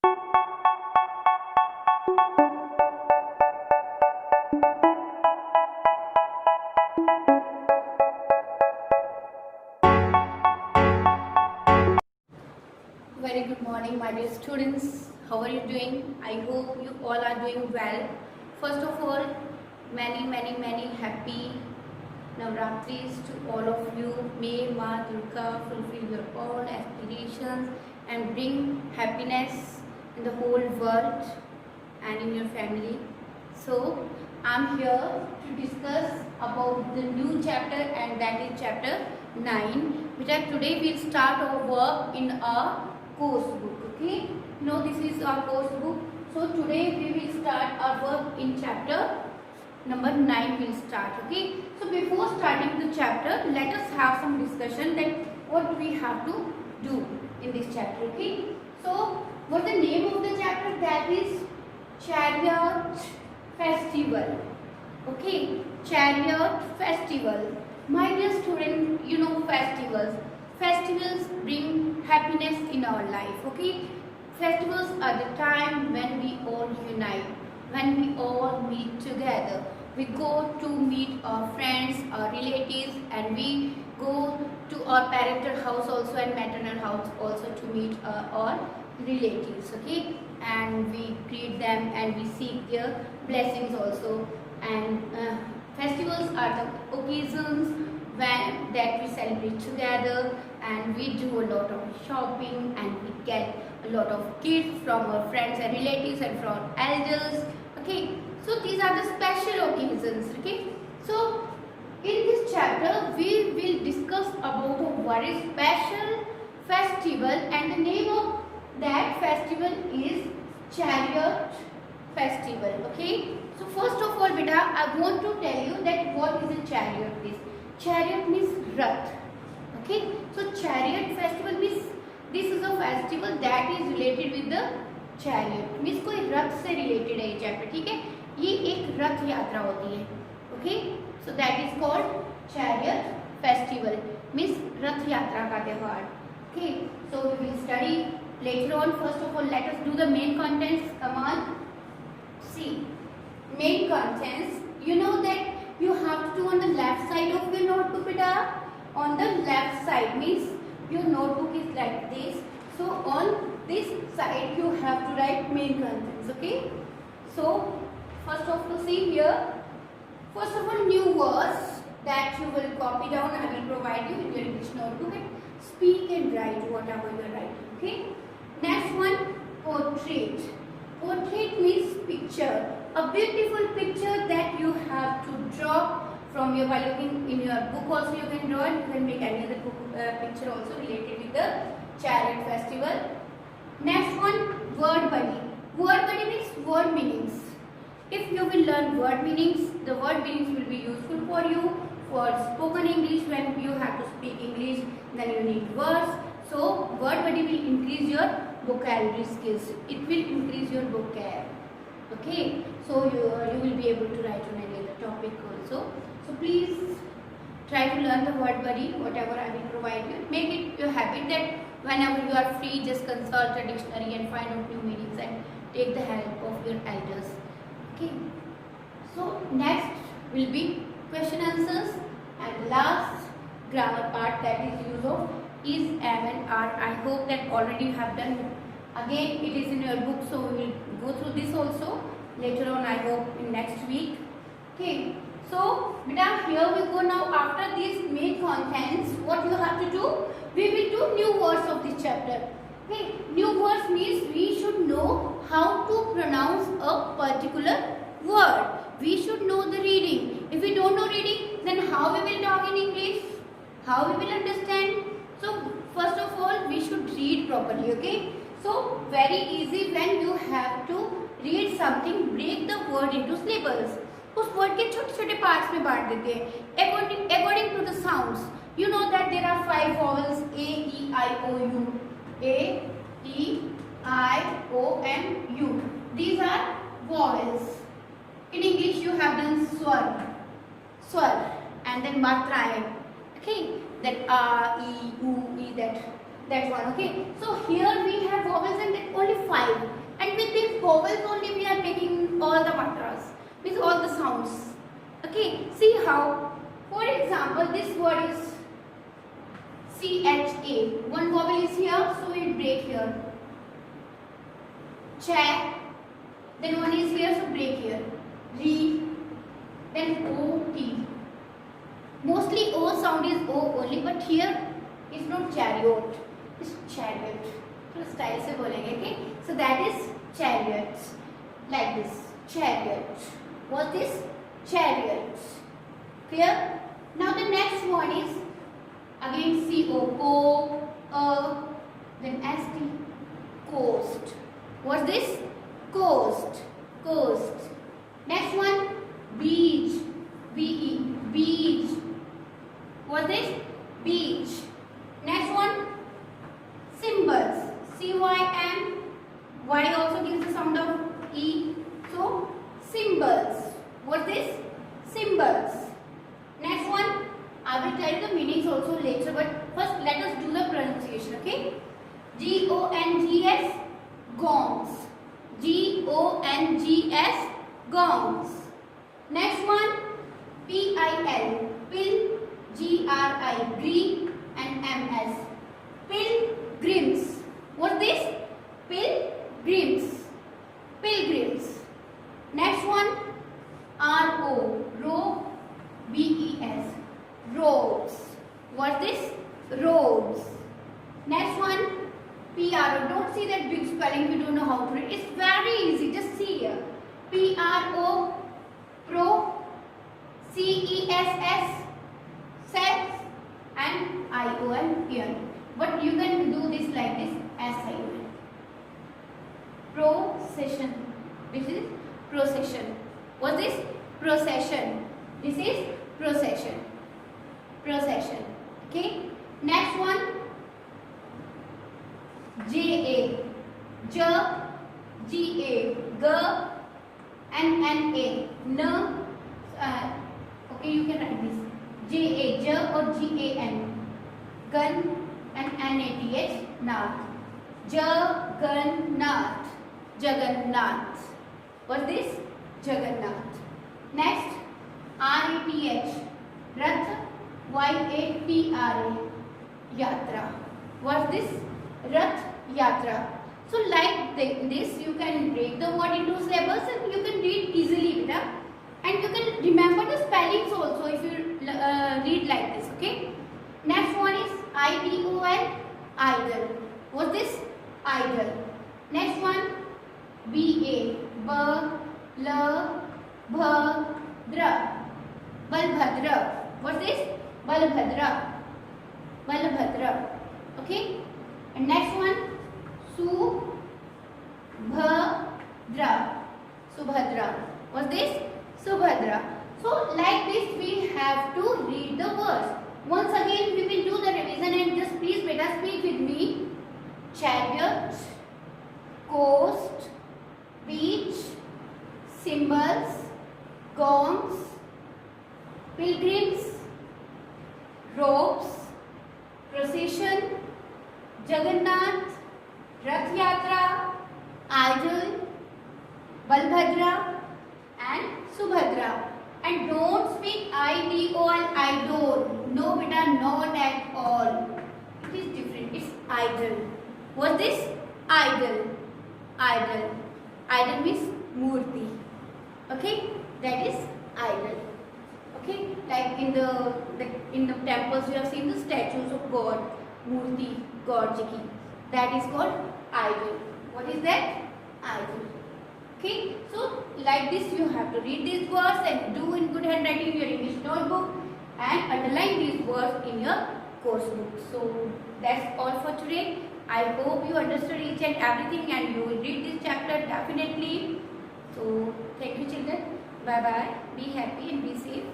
Very good morning, my dear students. How are you doing? I hope you all are doing well. First of all, many happy Navratris to all of you. May Ma Durga fulfill your all aspirations and bring happiness in the whole world and in your family. So, I'm here to discuss about the new chapter, and that is chapter 9, which today we'll start our work in a course book. Okay, this is our course book. So today we will start our work in chapter number 9. We'll start. Okay, so before starting the chapter, let us have some discussion that what we have to do in this chapter. Okay, so what the name of the chapter? That is Chariot Festival. Okay, Chariot Festival. My dear student, festivals bring happiness in our life. Okay, festivals are the time when we all unite, when we all meet together. We go to meet our friends, our relatives, and we go to our parental house also and maternal house also to meet our relatives. Okay, and we greet them and we seek their blessings also. And festivals are the occasions when that we celebrate together, and we do a lot of shopping, and we get a lot of gifts from our friends and relatives and from elders. Okay, so these are the special occasions. Okay, so in this chapter we will discuss about a very special festival, and the name of that festival is Chariot Festival. Okay, so first of all, beta, I want to tell you that what is a chariot is. Chariot means Rath. Okay, so Chariot Festival means this is a festival that is related with the chariot. means कोई रथ से related है ये chapter. ठीक है, ये एक रथ यात्रा होती है. Okay, so that is called Chariot Festival. means रथ यात्रा का त्योहार. Okay, so we will study later on. First of all, let us do the main contents. Come on, see main contents. You know that you have to do on the left side of your notebook, beta. On the left side means your notebook is like this. So on this side you have to write main contents. Okay, so first of all, see here, first of all, new words that you will copy down. I will provide you in your English notebook, and speak and write whatever you are writing. Okay, next one, portrait. Portrait means picture, a beautiful picture that you have to draw from your, while looking in your book also you can draw, you can make any other book picture also related with the Chariot Festival. Next one, word buddy. Word buddy means word meanings. If you will learn word meanings, the word meanings will be useful for you for spoken English. When you have to speak English, then you need words. So word buddy will increase your vocabulary skills. It will increase your vocab. Okay, so you will be able to write on any other topic also. So please try to learn the word buddy, whatever I will provide you. Make it your habit that whenever you are free, just consult a dictionary and find out new meanings and take the help of your elders. Okay, so next will be question answers, and last grammar part, that is use of is, am and are. I hope that already you have done. Again, it is in your book, so we will go through this also later on, I hope in next week. Okay, so beta, here we go now. After these main contents, what you have to do? We will do new words of this chapter. Okay, new words means we should know how to pronounce a particular word. We should know the reading. If we don't know reading, then how we will talk in English? How we will understand? So first of all, we should read properly. Okay, so very easy. When you have to read something, break the word into syllables. उस word के छोटे छोटे parts में बांट देते हैं according to the sounds. You know that there are 5 vowels: A, E, I, O, U. A, E, I, O, and U. These are vowels. In English, you have done swar, and then matraएं. Okay, that A, E, U, E, that one. Okay, so here we have vowels and only 5. Means all the sounds. Okay, see how. For example, this word is CHA. One vowel is here, so we break here. Cha. Then one is here, so break here. Re. Then OT. Mostly O sound is O only, but here it's not chariot, it's chariot. So style से बोलेंगे, okay? So that is chariot, like this, chariot. What's this? Chariot. Clear? Now the next one is again CO, then ST, coast. What's this? Coast, coast. Next one, beach, BE, beach. What's this? Beach. Next one, symbols, CYM. Y also gives the sound of E. So, symbols. What's this? Symbols. Next one, I will tell you the meanings also later, but first let us do the pronunciation, okay? GONGS, gongs. GONGS, gongs. Next one, PIL, pill, GRI, green, and MS, pilgrims. What's this? Pilgrims. Pilgrims. Next one, RO, row, BES, robes. What's this? Robes. Next one, PRO. Don't see that big spelling, we don't know how to read. It's very easy, just see here. PRO, pro, CESS, sex, and ION, ear. But you can do this like this, SION. Procession. This is procession. What's this? Procession. This is procession. Procession. Okay. Next one, JA, J, GA, G, NNA, N. Okay, you can write this. JA, J or GAN, gun, and NATH, Nath. Jagannath, Jagannath. What's this? Jagannath. Next, RATH, Rath, YATRA, Yatra. What's this? Rath Yatra. So like this, you can break the word into syllables and you can read easily, beta. And you can remember the spellings also if you read like this, okay? Next one is IDOL, idol. What's this? Idol. Next one, BA, Balabhadra, Balbhadra. What's this? Balbhadra, Balbhadra. Okay? And next one, Subhadra, Subhadra. What's this? Subhadra. So like this we have to read the words. Once again we will do the revision and just please beta speak with me. Chariot, coast, beach, symbols, gongs, pilgrims, robes, procession, Jagannath, Rath Yatra, idol, Balbhadra, and Subhadra. And don't speak IDOL, idol. No beta, not at all. It is different. It's idol. What's this? Idol. Idol. Idol means murti. Okay? That is idol. Okay? Like in the temples you have seen the statues of God, murti, God Jiki. That is called idol. What is that? Idol. Okay, so like this you have to read these words and do in good handwriting in your English notebook and underline these words in your course book. So that's all for today. I hope you understood each and everything and you will read this chapter definitely. So thank you children. Bye bye. Be happy and be safe.